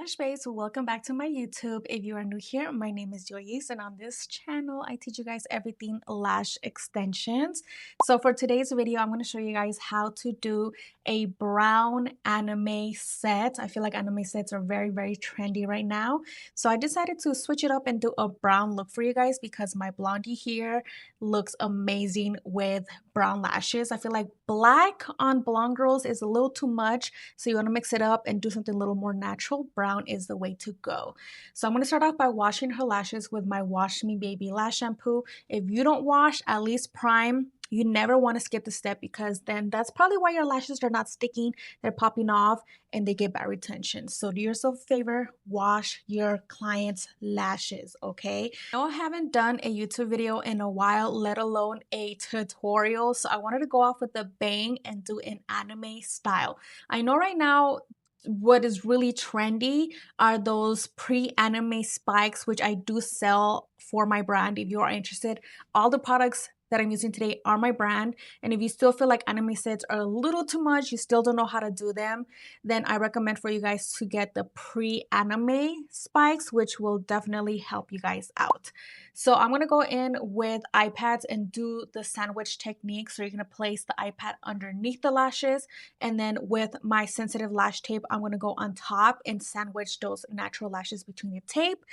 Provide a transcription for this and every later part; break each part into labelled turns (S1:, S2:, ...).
S1: Lash Babes, welcome back to my YouTube. If you are new here, my name is Yoyis, and on this channel I teach you guys everything lash extensions. So for today's video, I'm going to show you guys how to do a brown anime set. I feel like anime sets are very trendy right now, so I decided to switch it up and do a brown look for you guys because my blondie here looks amazing with brown lashes. I feel like black on blonde girls is a little too much, so you want to mix it up and do something a little more natural. Brown is the way to go. So I'm going to start off by washing her lashes with my Wash Me Baby lash shampoo. If you don't wash, at least prime. You never want to skip the step because then that's probably why your lashes are not sticking, they're popping off, and they get bad retention. So do yourself a favor, wash your clients' lashes, okay? I haven't done a YouTube video in a while, let alone a tutorial, so I wanted to go off with a bang and do an anime style. I know right now what is really trendy are those pre-anime spikes, which I do sell for my brand. If you are interested, all the products that I'm using today are my brand. And if you still feel like anime sets are a little too much, you still don't know how to do them, then I recommend for you guys to get the pre-anime spikes, which will definitely help you guys out. So I'm going to go in with iPads and do the sandwich technique. So you're going to place the iPad underneath the lashes, and then with my sensitive lash tape, I'm going to go on top and sandwich those natural lashes between the tape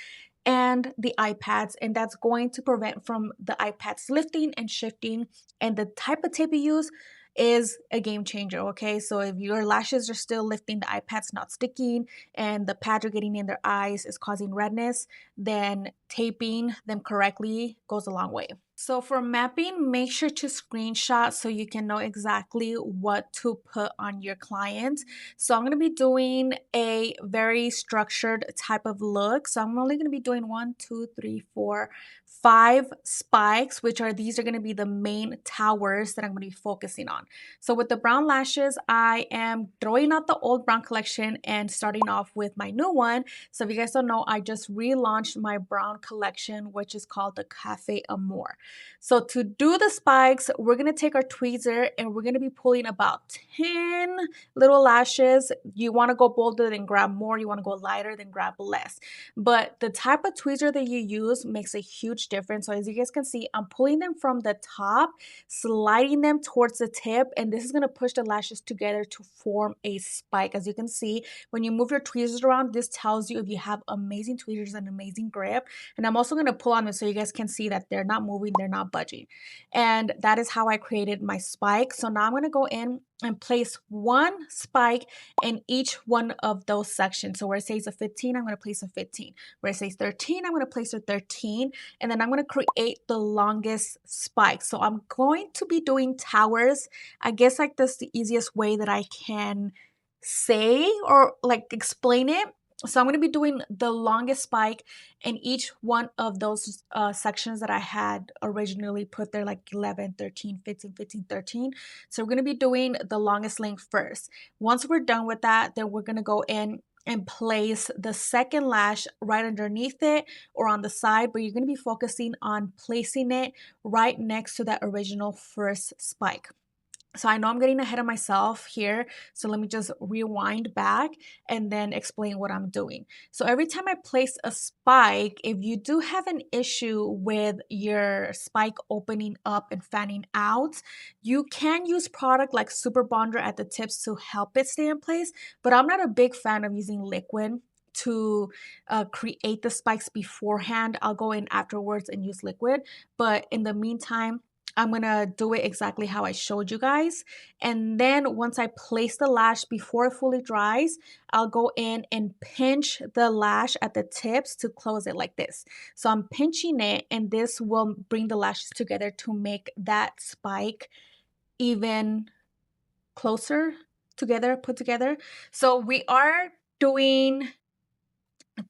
S1: and the iPads, and that's going to prevent from the iPads lifting and shifting. And the type of tape you use is a game changer, okay? So if your lashes are still lifting, the iPad's not sticking, and the pads are getting in their eyes is causing redness, then taping them correctly goes a long way. So for mapping, make sure to screenshot so you can know exactly what to put on your client. So I'm going to be doing a very structured type of look. So I'm only going to be doing 5 spikes, which are these are going to be the main towers that I'm going to be focusing on. So with the brown lashes, I am throwing out the old Brown collection and starting off with my new one. So if you guys don't know, I just relaunched my brown collection, which is called the Cafe Amour. So to do the spikes, we're going to take our tweezer and we're going to be pulling about 10 little lashes. You want to go bolder, then grab more. You want to go lighter, then grab less. But the type of tweezer that you use makes a huge difference. So as you guys can see, I'm pulling them from the top, sliding them towards the tip, and this is going to push the lashes together to form a spike. As you can see, when you move your tweezers around, this tells you if you have amazing tweezers and amazing grip. And I'm also going to pull on them so you guys can see that they're not moving, they're not budging. And that is how I created my spike. So now I'm going to go in and place one spike in each one of those sections. So where it says a 15, I'm going to place a 15. Where it says 13, I'm going to place a 13. And then I'm going to create the longest spike. So I'm going to be doing towers. I guess like that's the easiest way that I can say or like explain it. So I'm going to be doing the longest spike in each one of those sections that I had originally put there, like 11, 13, 15, 15, 13. So we're going to be doing the longest length first. Once we're done with that, then we're going to go in and place the second lash right underneath it or on the side, but you're going to be focusing on placing it right next to that original first spike. So I know I'm getting ahead of myself here, so let me just rewind back and then explain what I'm doing. So every time I place a spike, if you do have an issue with your spike opening up and fanning out, you can use product like Super Bonder at the tips to help it stay in place, but I'm not a big fan of using liquid to create the spikes beforehand. I'll go in afterwards and use liquid, but in the meantime, I'm going to do it exactly how I showed you guys. And then once I place the lash before it fully dries, I'll go in and pinch the lash at the tips to close it like this. So I'm pinching it, and this will bring the lashes together to make that spike even closer together, put together. So we are doing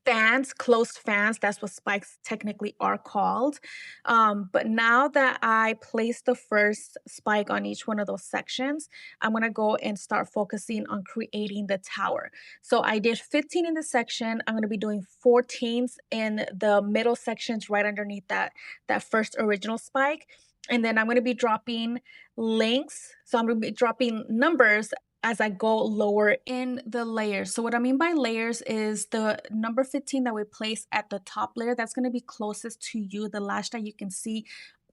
S1: fans, closed fans, that's what spikes technically are called. But now that I placed the first spike on each one of those sections, I'm going to go and start focusing on creating the tower. So I did 15 in the section. I'm going to be doing 14s in the middle sections right underneath that first original spike. And then I'm going to be dropping lengths. So I'm going to be dropping numbers as I go lower in the layers. So what I mean by layers is the number 15 that we place at the top layer, that's going to be closest to you, the lash that you can see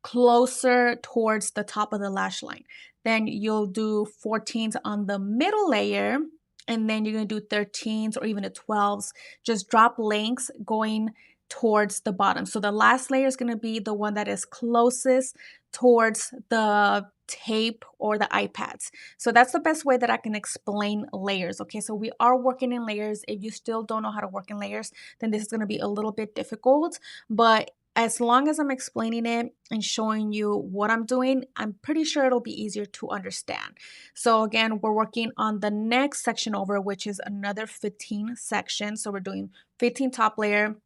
S1: closer towards the top of the lash line. Then you'll do 14s on the middle layer, and then you're going to do 13s or even a 12s. Just drop lengths going towards the bottom. So the last layer is going to be the one that is closest towards the tape or the iPads. So that's the best way that I can explain layers. Okay, so we are working in layers. If you still don't know how to work in layers, then this is going to be a little bit difficult. But as long as I'm explaining it and showing you what I'm doing, I'm pretty sure it'll be easier to understand. So again, we're working on the next section over, which is another 15 sections. So we're doing 15 top layer.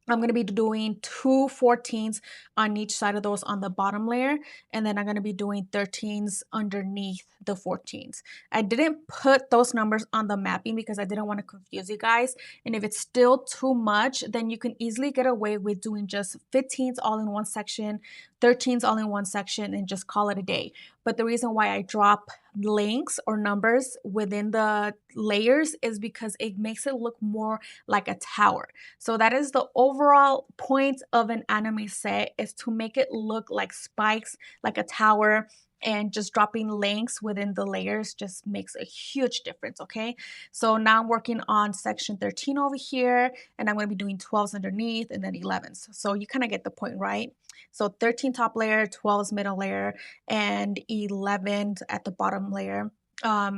S1: I'm going to be doing two 14s on each side of those on the bottom layer, and then I'm going to be doing 13s underneath the 14s. I didn't put those numbers on the mapping because I didn't want to confuse you guys, and if it's still too much, then you can easily get away with doing just 15s all in one section, 13s all in one section, and just call it a day. But the reason why I drop links or numbers within the layers is because it makes it look more like a tower. So that is the overall point of an anime set, is to make it look like spikes, like a tower, and just dropping links within the layers just makes a huge difference, okay? So now I'm working on section 13 over here, and I'm going to be doing 12s underneath and then 11s. So you kind of get the point, right? So 13 top layer, 12s middle layer, and 11 at the bottom layer.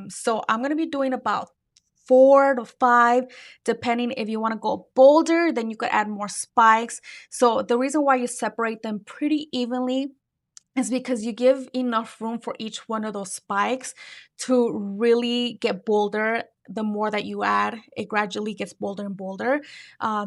S1: So I'm going to be doing about 4 to 5, depending. If you want to go bolder, then you could add more spikes. So the reason why you separate them pretty evenly is because you give enough room for each one of those spikes to really get bolder. The more that you add, it gradually gets bolder and bolder.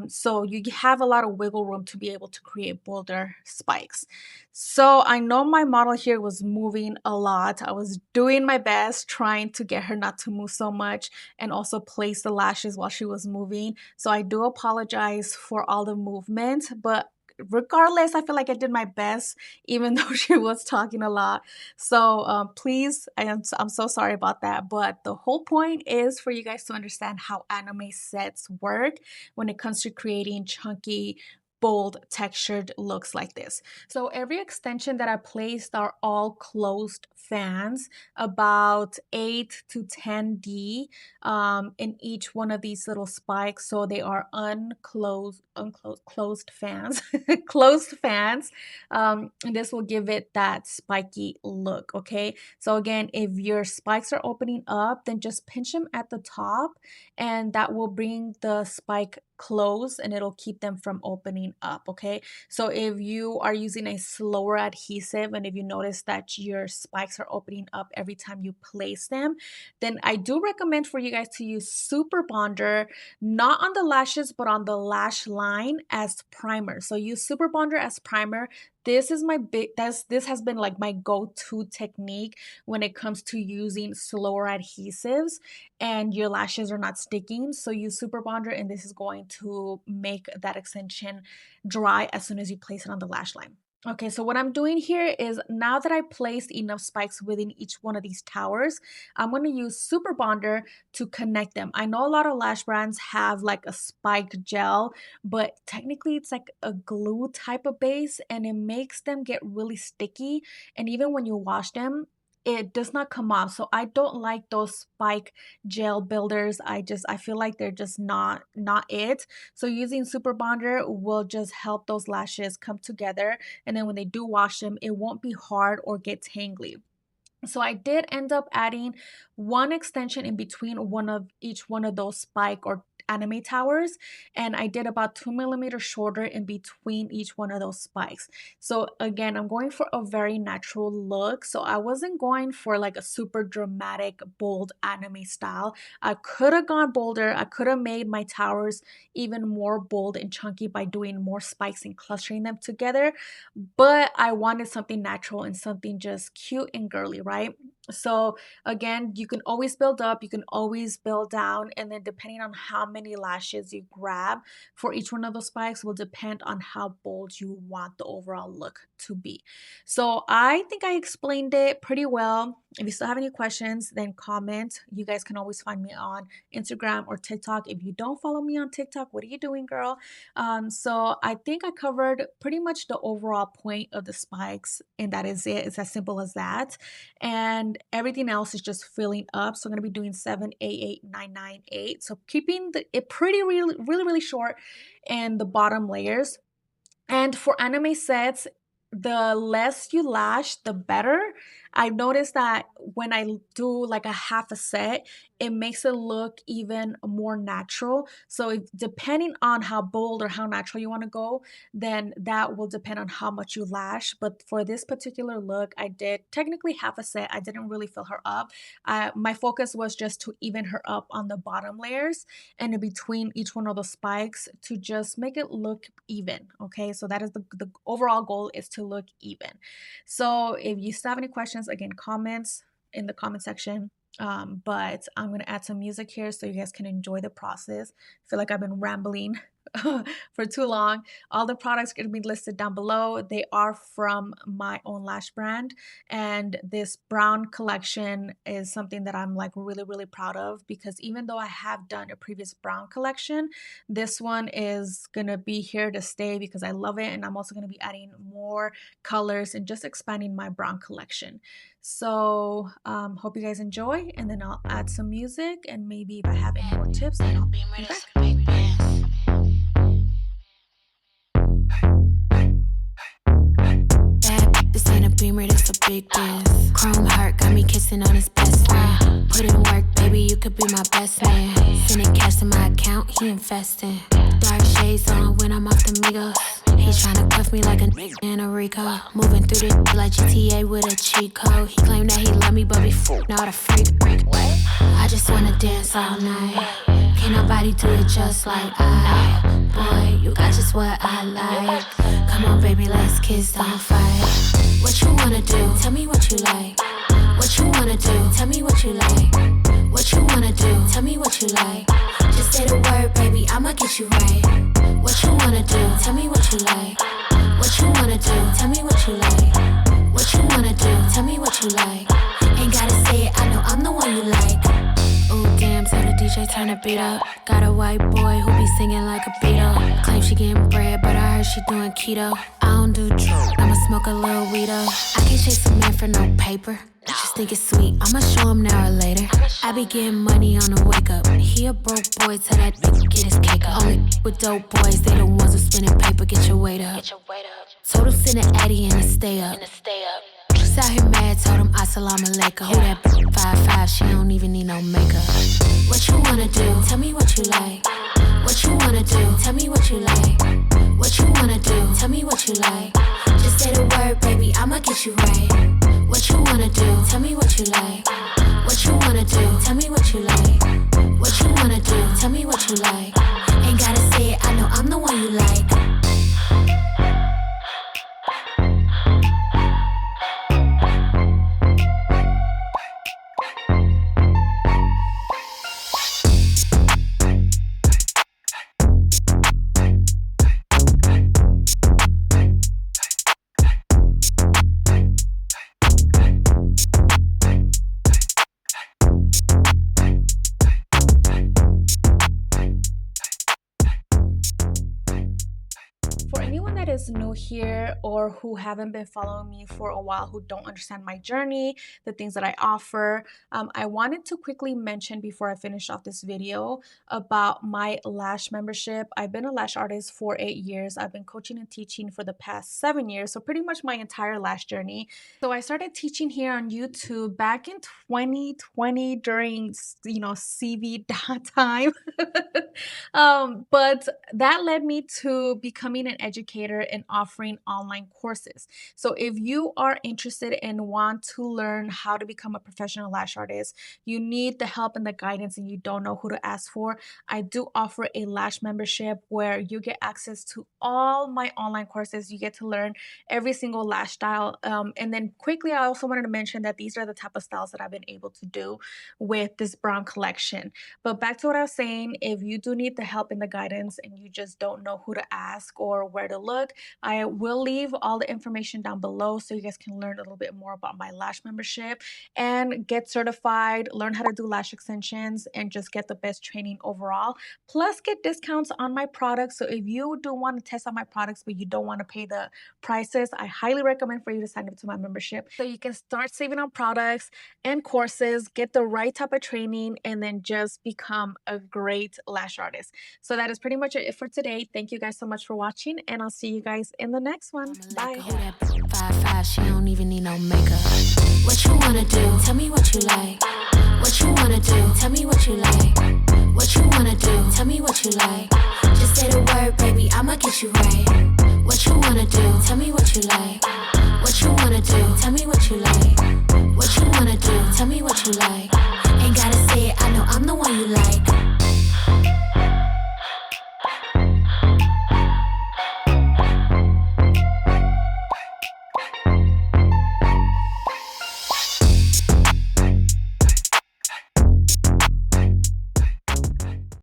S1: So you have a lot of wiggle room to be able to create bolder spikes. So I know my model here was moving a lot. I was doing my best trying to get her not to move so much and also place the lashes while she was moving. So I do apologize for all the movement, but regardless, I feel like I did my best, even though she was talking a lot. So please, I'm so sorry about that. But the whole point is for you guys to understand how anime sets work when it comes to creating chunky, bold, textured looks like this. So every extension that I placed are all closed fans, about 8 to 10D in each one of these little spikes. So they are closed fans, closed fans. And this will give it that spiky look. Okay. So again, if your spikes are opening up, then just pinch them at the top, and that will bring the spike close and it'll keep them from opening up. Okay. So if you are using a slower adhesive and if you notice that your spikes are opening up every time you place them, then I do recommend for you guys to use Super Bonder, not on the lashes, but on the lash line as primer. So use Super Bonder as primer. This is this has been like my go-to technique when it comes to using slower adhesives and your lashes are not sticking. So use Super Bonder, and this is going to make that extension dry as soon as you place it on the lash line. Okay, so what I'm doing here is, now that I placed enough spikes within each one of these towers, I'm going to use Super Bonder to connect them. I know a lot of lash brands have like a spike gel, but technically it's like a glue type of base and it makes them get really sticky. And even when you wash them, it does not come off. So I don't like those spike gel builders. I feel like they're just not it. So using Super Bonder will just help those lashes come together, and then when they do wash them, it won't be hard or get tangly. So I did end up adding one extension in between each one of those spike or anime towers, and I did about 2 millimeters shorter in between each one of those spikes. So again, I'm going for a very natural look. So I wasn't going for like a super dramatic, bold anime style. I could have gone bolder. I could have made my towers even more bold and chunky by doing more spikes and clustering them together, but I wanted something natural and something just cute and girly, right? So again, you can always build up, you can always build down, and then depending on how many lashes you grab for each one of those spikes will depend on how bold you want the overall look to be. So I think I explained it pretty well. If you still have any questions, then comment. You guys can always find me on Instagram or TikTok. If you don't follow me on TikTok, what are you doing, girl? So I think I covered pretty much the overall point of the spikes, and that is it. It's as simple as that, and everything else is just filling up. So I'm going to be doing 7, 8, 8, 9, 9, 8. So keeping it pretty really short and the bottom layers. And for anime sets, the less you lash, the better. I noticed that when I do like a half a set, it makes it look even more natural. So if, depending on how bold or how natural you want to go, then that will depend on how much you lash. But for this particular look, I did technically half a set. I didn't really fill her up. My focus was just to even her up on the bottom layers and in between each one of the spikes to just make it look even. Okay, so that is the overall goal, is to look even. So if you still have any questions, again, comments in the comment section. But I'm gonna add some music here so you guys can enjoy the process. I feel like I've been rambling for too long. All the products are going to be listed down below. They are from my own lash brand, and this Brown collection is something that I'm like really proud of, because even though I have done a previous Brown collection, this one is going to be here to stay because I love it, and I'm also going to be adding more colors and just expanding my Brown collection. So hope you guys enjoy, and then I'll add some music, and maybe if I have any more tips, then I'll be back.
S2: This ain't a beamer, this a big biz. Chrome heart got me kissing on his best friend. Put in work, baby, you could be my best man. Sending cash to my account, he investing. Dark shades on when I'm off the Migos. He tryna cuff me like a in a Rico. Moving through the like GTA with a cheat code. He claimed that he love me, but before not a freak. I just wanna dance all night. Can't nobody do it just like I. Boy, you got just what I like. Come on, baby, let's kiss, don't fight. What you wanna do? Tell me what you like. What you wanna do? Tell me what you like. What you wanna do? Tell me what you like. Just say the word, baby, I'ma get you right. What you wanna do? Tell me what you like. What you wanna do? Tell me what you like. What you wanna do? Tell me what you like. Ain't gotta say it, I know I'm the one you like. Ooh, damn, tell the DJ turn the beat up. Got a white boy who be singing like a Beatle. Claim she getting bread, but I heard she doing keto. I don't do drugs, I'ma smoke a little weed up. I can't chase a man for no paper. I just think it's sweet, I'ma show him now or later. I be getting money on the wake up. He a broke boy, tell that bitch get his cake up. Only with dope boys, they the ones who spinning paper, get your weight up. Told him send an Addy and to stay up. Out here mad, told him assalamu alaikum. Who that 5'5", she don't even need no makeup. What you wanna do? Tell me what you like. What you wanna do? Tell me what you like. What you wanna do? Tell me what you like. Just say the word, baby, I'ma get you right. What you wanna do? Tell me what you like. What you wanna do? Tell me what you like. What you wanna do? Tell me what you like. Ain't gotta say it, I know I'm the one you like.
S1: For anyone that is new here or who haven't been following me for a while, who don't understand my journey, the things that I offer, I wanted to quickly mention before I finish off this video about my lash membership. I've been a lash artist for 8 years. I've been coaching and teaching for the past 7 years, so pretty much my entire lash journey. So I started teaching here on YouTube back in 2020 during, CV time. But that led me to becoming an educator leader in offering online courses. So if you are interested and want to learn how to become a professional lash artist, you need the help and the guidance and you don't know who to ask for, I do offer a lash membership where you get access to all my online courses. You get to learn every single lash style. And then quickly, I also wanted to mention that these are the type of styles that I've been able to do with this Brown collection. But back to what I was saying, if you do need the help and the guidance and you just don't know who to ask or where to look, I will leave all the information down below so you guys can learn a little bit more about my lash membership and get certified, learn how to do lash extensions, and just get the best training overall. Plus, get discounts on my products. So if you do want to test out my products, but you don't want to pay the prices, I highly recommend for you to sign up to my membership so you can start saving on products and courses, get the right type of training, and then just become a great lash artist. So that is pretty much it for today. Thank you guys so much for watching, and I'll see you guys in the next one. Bye.
S2: She don't even need no makeup. What you wanna do? Tell me what you like. What you wanna do? Tell me what you like. What you wanna do? Tell me what you like. Just say the word, baby, I'ma get you right. What you wanna do? Tell me what you like.